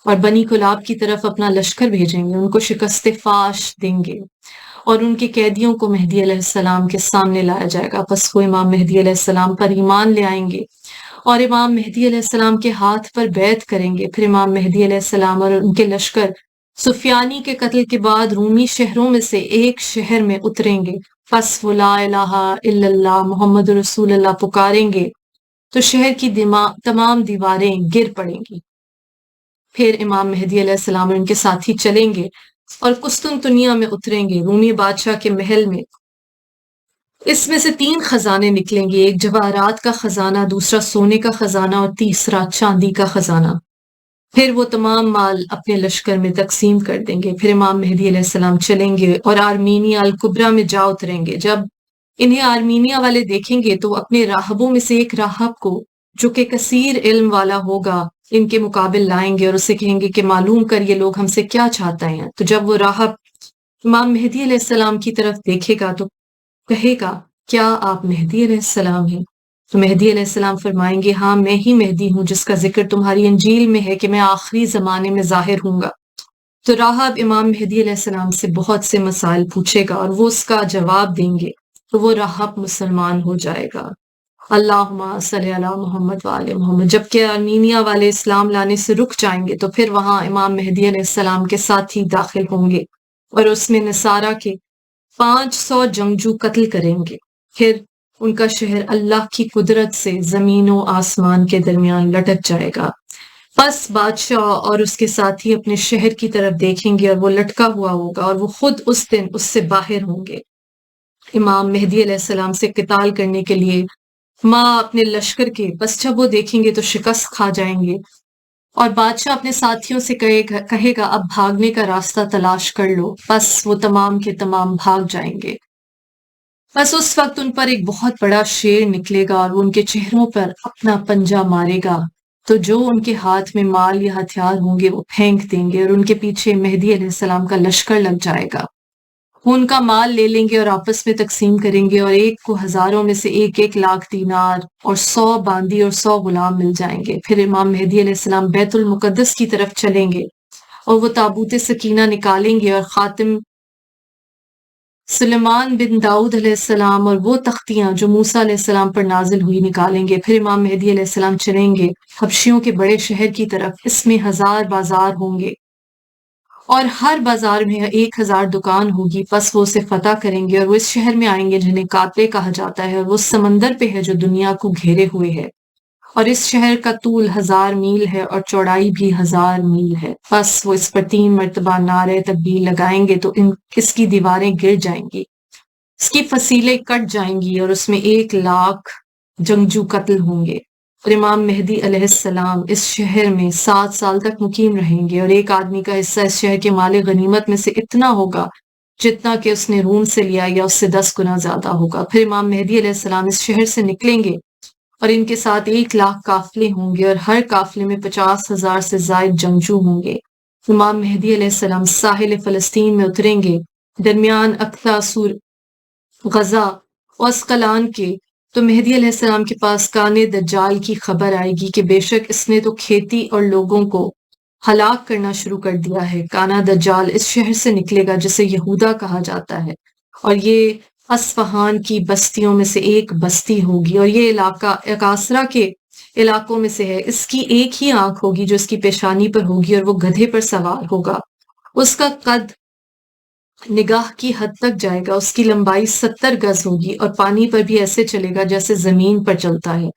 اور بنی کلاب کی طرف اپنا لشکر بھیجیں گے، ان کو شکست فاش دیں گے، اور ان کے قیدیوں کو مہدی علیہ السلام کے سامنے لایا جائے گا۔ پس وہ امام مہدی علیہ السلام پر ایمان لے آئیں گے اور امام مہدی علیہ السلام کے ہاتھ پر بیعت کریں گے۔ پھر امام مہدی علیہ السلام اور ان کے لشکر سفیانی کے قتل کے بعد رومی شہروں میں سے ایک شہر میں اتریں گے۔ پس وہ لا الہ الا اللہ محمد رسول اللہ پکاریں گے تو شہر کی تمام دیواریں گر پڑیں گی۔ پھر امام مہدی علیہ السلام اور ان کے ساتھی چلیں گے اور قسطنطنیہ میں اتریں گے، رومی بادشاہ کے محل میں۔ اس میں سے 3 خزانے نکلیں گے، ایک جواہرات کا خزانہ، دوسرا سونے کا خزانہ اور تیسرا چاندی کا خزانہ۔ پھر وہ تمام مال اپنے لشکر میں تقسیم کر دیں گے۔ پھر امام مہدی علیہ السلام چلیں گے اور آرمینیا الکبریٰ میں جا اتریں گے۔ جب انہیں آرمینیا والے دیکھیں گے تو اپنے راہبوں میں سے ایک راہب کو جو کہ کثیر علم والا ہوگا ان کے مقابل لائیں گے اور اسے کہیں گے کہ معلوم کر یہ لوگ ہم سے کیا چاہتے ہیں۔ تو جب وہ راہب امام مہدی علیہ السلام کی طرف دیکھے گا تو کہے گا کیا آپ مہدی علیہ السلام ہیں؟ تو مہدی علیہ السلام فرمائیں گے ہاں میں ہی مہدی ہوں جس کا ذکر تمہاری انجیل میں ہے کہ میں آخری زمانے میں ظاہر ہوں گا۔ تو راہب امام مہدی علیہ السلام سے بہت سے مسائل پوچھے گا اور وہ اس کا جواب دیں گے، تو وہ راہب مسلمان ہو جائے گا۔ اللہم صلی علی محمد وآل محمد۔ جبکہ ارمینیا والے اسلام لانے سے رک جائیں گے تو پھر وہاں امام مہدی علیہ السلام کے ساتھی داخل ہوں گے اور اس میں نصارہ کے 500 جنگجو قتل کریں گے۔ پھر ان کا شہر اللہ کی قدرت سے زمین و آسمان کے درمیان لٹک جائے گا۔ پس بادشاہ اور اس کے ساتھی اپنے شہر کی طرف دیکھیں گے اور وہ لٹکا ہوا ہوگا اور وہ خود اس دن اس سے باہر ہوں گے۔ امام مہدی علیہ السلام سے قتال کرنے کے لیے ماں اپنے لشکر کے، بس جب وہ دیکھیں گے تو شکست کھا جائیں گے اور بادشاہ اپنے ساتھیوں سے کہے گا اب بھاگنے کا راستہ تلاش کر لو، بس وہ تمام کے تمام بھاگ جائیں گے۔ بس اس وقت ان پر ایک بہت بڑا شیر نکلے گا اور وہ ان کے چہروں پر اپنا پنجہ مارے گا، تو جو ان کے ہاتھ میں مال یا ہتھیار ہوں گے وہ پھینک دیں گے اور ان کے پیچھے مہدی علیہ السلام کا لشکر لگ جائے گا۔ وہ ان کا مال لے لیں گے اور آپس میں تقسیم کریں گے اور ایک کو ہزاروں میں سے 1,100,000 دینار اور 100 باندی اور 100 غلام مل جائیں گے۔ پھر امام مہدی علیہ السلام بیت المقدس کی طرف چلیں گے اور وہ تابوت سکینہ نکالیں گے اور خاتم سلیمان بن داؤد علیہ السلام اور وہ تختیاں جو موسیٰ علیہ السلام پر نازل ہوئی نکالیں گے۔ پھر امام مہدی علیہ السلام چلیں گے حبشیوں کے بڑے شہر کی طرف، اس میں 1000 بازار ہوں گے اور ہر بازار میں 1000 دکان ہوگی۔ پس وہ اسے فتح کریں گے اور وہ اس شہر میں آئیں گے جنہیں کاتبے کہا جاتا ہے اور وہ سمندر پہ ہے جو دنیا کو گھیرے ہوئے ہے، اور اس شہر کا طول 1000 میل ہے اور چوڑائی بھی 1000 میل ہے۔ پس وہ اس پر 3 مرتبہ نعرہ تکبیر لگائیں گے تو اس کی دیواریں گر جائیں گی، اس کی فصیلیں کٹ جائیں گی اور اس میں 1,00,000 جنگجو قتل ہوں گے۔ اور امام مہدی علیہ السلام اس شہر میں 7 سال تک مقیم رہیں گے اور ایک آدمی کا حصہ اس شہر کے مال غنیمت میں سے اتنا ہوگا جتنا کہ اس نے روم سے لیا یا اس سے 10 گنا زیادہ ہوگا۔ پھر امام مہدی علیہ السلام اس شہر سے نکلیں گے اور ان کے ساتھ 1,00,000 قافلے ہوں گے اور ہر قافلے میں 50,000 سے زائد جنگجو ہوں گے۔ امام مہدی علیہ السلام ساحل فلسطین میں اتریں گے، درمیان اقصی سور غزہ اور اسقلان کے، تو مہدی علیہ السلام کے پاس کانے دجال کی خبر آئے گی کہ بے شک اس نے تو کھیتی اور لوگوں کو ہلاک کرنا شروع کر دیا ہے۔ کانا دجال اس شہر سے نکلے گا جسے یہودا کہا جاتا ہے، اور یہ اصفہان کی بستیوں میں سے ایک بستی ہوگی، اور یہ علاقہ اکاسرا کے علاقوں میں سے ہے۔ اس کی ایک ہی آنکھ ہوگی جو اس کی پیشانی پر ہوگی اور وہ گدھے پر سوار ہوگا۔ اس کا قد نگاہ کی حد تک جائے گا، اس کی لمبائی 70 گز ہوگی اور پانی پر بھی ایسے چلے گا جیسے زمین پر چلتا ہے،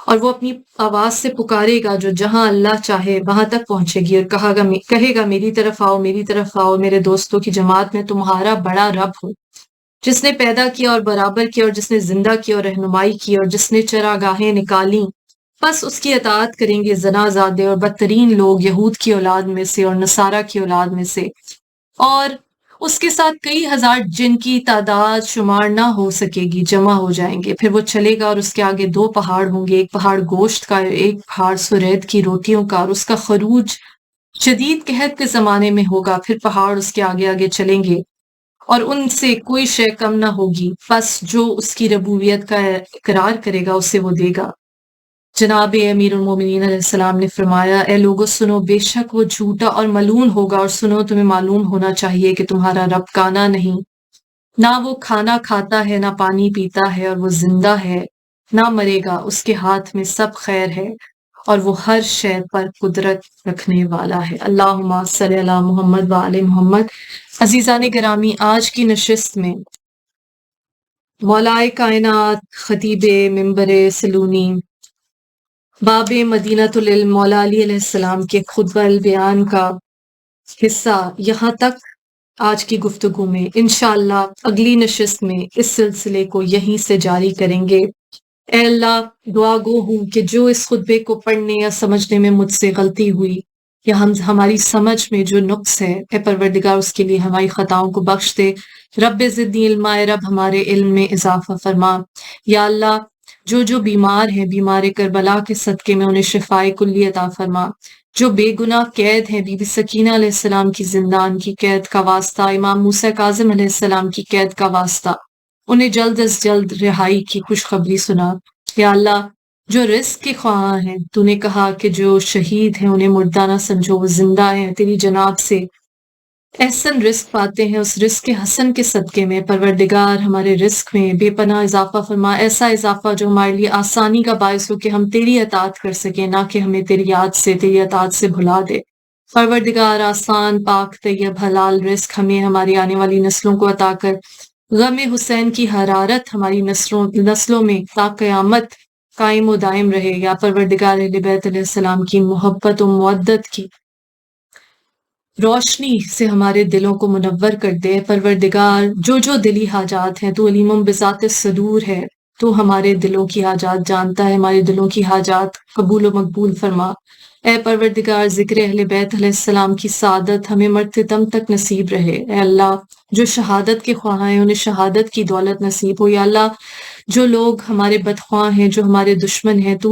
اور وہ اپنی آواز سے پکارے گا جو جہاں اللہ چاہے وہاں تک پہنچے گی، اور کہے گا میری طرف آؤ، میری طرف آؤ میرے دوستوں کی جماعت میں تمہارا بڑا رب ہوں، جس نے پیدا کیا اور برابر کیا اور جس نے زندہ کیا اور رہنمائی کی اور جس نے چراگاہیں نکالیں۔ بس اس کی اطاعت کریں گے زنا زادے اور بدترین لوگ یہود کی اولاد میں سے اور نصارہ کی اولاد میں سے، اور اس کے ساتھ کئی ہزار جن کی تعداد شمار نہ ہو سکے گی جمع ہو جائیں گے۔ پھر وہ چلے گا اور اس کے آگے 2 پہاڑ ہوں گے، ایک پہاڑ گوشت کا اور ایک پہاڑ سرید کی روٹیوں کا، اور اس کا خروج شدید قحط کے زمانے میں ہوگا۔ پھر پہاڑ اس کے آگے آگے چلیں گے اور ان سے کوئی شے کم نہ ہوگی، بس جو اس کی ربوبیت کا اقرار کرے گا اسے وہ دے گا۔ جناب امیر المومنین علیہ السلام نے فرمایا، اے لوگو سنو، بے شک وہ جھوٹا اور ملعون ہوگا، اور سنو تمہیں معلوم ہونا چاہیے کہ تمہارا رب کانا نہیں، نہ وہ کھانا کھاتا ہے نہ پانی پیتا ہے، اور وہ زندہ ہے نہ مرے گا، اس کے ہاتھ میں سب خیر ہے اور وہ ہر شے پر قدرت رکھنے والا ہے۔ اللہم صلی علی محمد وآل محمد۔ عزیزان گرامی، آج کی نشست میں مولائے کائنات خطیب منبر سلونی باب مدینۃ العلم مولا علی علیہ السلام کے خطبہ البیان کا حصہ یہاں تک آج کی گفتگو میں، انشاءاللہ اگلی نشست میں اس سلسلے کو یہیں سے جاری کریں گے۔ اے اللہ، دعا گو ہوں کہ جو اس خطبے کو پڑھنے یا سمجھنے میں مجھ سے غلطی ہوئی یا ہماری سمجھ میں جو نقص ہے، اے پروردگار اس کے لیے ہماری خطاؤں کو بخش دے۔ رب زدنی علما، اے رب ہمارے علم میں اضافہ فرما۔ یا اللہ، جو بیمار ہیں، بیمار کربلا کے صدقے میں انہیں شفائے کلی عطا فرما۔ جو بے گناہ قید ہیں، بی بی سکینہ علیہ السلام کی زندان کی قید کا واسطہ، امام موسیٰ کاظم علیہ السلام کی قید کا واسطہ، انہیں جلد از جلد رہائی کی خوشخبری سنا۔ یا اللہ جو رزق کے خواہاں ہیں، تو نے کہا کہ جو شہید ہیں انہیں مردہ نہ سمجھو، وہ زندہ ہیں تیری جناب سے احسن رزق پاتے ہیں، اس رزق کے حسن کے صدقے میں پروردگار ہمارے رزق میں بے پناہ اضافہ فرما، ایسا اضافہ جو ہمارے لیے آسانی کا باعث ہو کہ ہم تیری اطاعت کر سکیں، نہ کہ ہمیں تیری یاد سے، تیری اطاعت سے بھلا دے۔ پروردگار آسان، پاک، طیب، حلال رزق ہمیں ہماری آنے والی نسلوں کو عطا کر، غم حسین کی حرارت ہماری نسلوں میں تا قیامت قائم و دائم رہے۔ یا پروردگار اہل بیت علیہ السلام کی محبت و مودت کی روشنی سے ہمارے دلوں کو منور کر دے۔ پروردگار جو دلی حاجات ہیں، تو علیم بذات الصدور ہے، تو ہمارے دلوں کی حاجات جانتا ہے، ہمارے دلوں کی حاجات قبول و مقبول فرما۔ اے پروردگار ذکر اہل بیت علیہ السلام کی سعادت ہمیں مرتے دم تک نصیب رہے۔ اے اللہ جو شہادت کے خواہاں ہیں انہیں شہادت کی دولت نصیب ہو۔ یا اللہ جو لوگ ہمارے بدخواہ ہیں، جو ہمارے دشمن ہیں، تو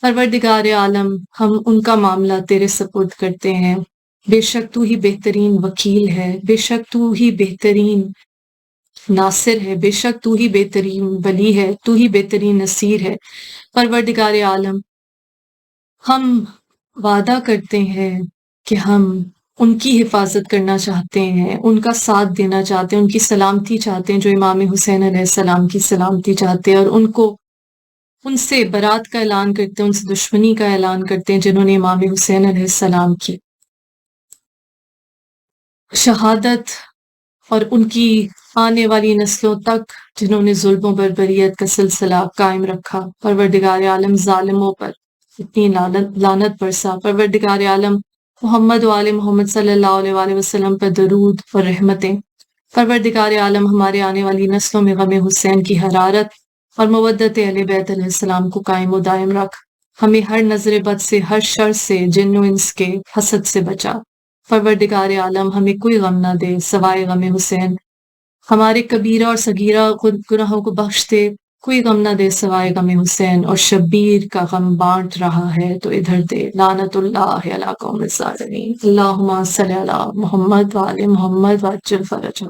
پروردگار عالم ہم ان کا معاملہ تیرے سپرد کرتے ہیں۔ بے شک تو ہی بہترین وکیل ہے، بے شک تو ہی بہترین ناصر ہے، بے شک تو ہی بہترین ولی ہے، تو ہی بہترین نصیر ہے۔ پروردگار عالم ہم وعدہ کرتے ہیں کہ ہم ان کی حفاظت کرنا چاہتے ہیں، ان کا ساتھ دینا چاہتے ہیں، ان کی سلامتی چاہتے ہیں، جو امام حسین علیہ السلام کی سلامتی چاہتے ہیں، اور ان سے برات کا اعلان کرتے ہیں، ان سے دشمنی کا اعلان کرتے ہیں جنہوں نے امام حسین علیہ السلام کی شہادت اور ان کی آنے والی نسلوں تک جنہوں نے ظلم و بربریت کا سلسلہ قائم رکھا، پروردگار عالم ظالموں پر اتنی لعنت برسا۔ پروردگار عالم محمد و آل محمد صلی اللہ علیہ وآلہ وسلم پر درود اور رحمتیں۔ پروردگار عالم ہمارے آنے والی نسلوں میں غم حسین کی حرارت اور مودت اہل بیت علیہ السلام کو قائم و دائم رکھ۔ ہمیں ہر نظر بد سے، ہر شر سے، جن و انس کے حسد سے بچا۔ پروردگار عالم ہمیں کوئی غم نہ دے سوائے غم حسین، ہمارے کبیرہ اور صغیرہ گناہوں کو بخش دے، کوئی غم نہ دے سوائے غم حسین، اور شبیر کا غم بانٹ رہا ہے تو ادھر دے۔ لعنت اللہ علی قوم الظالمین۔ اللہم صلی علی محمد وآل محمد وعجل فرجہ۔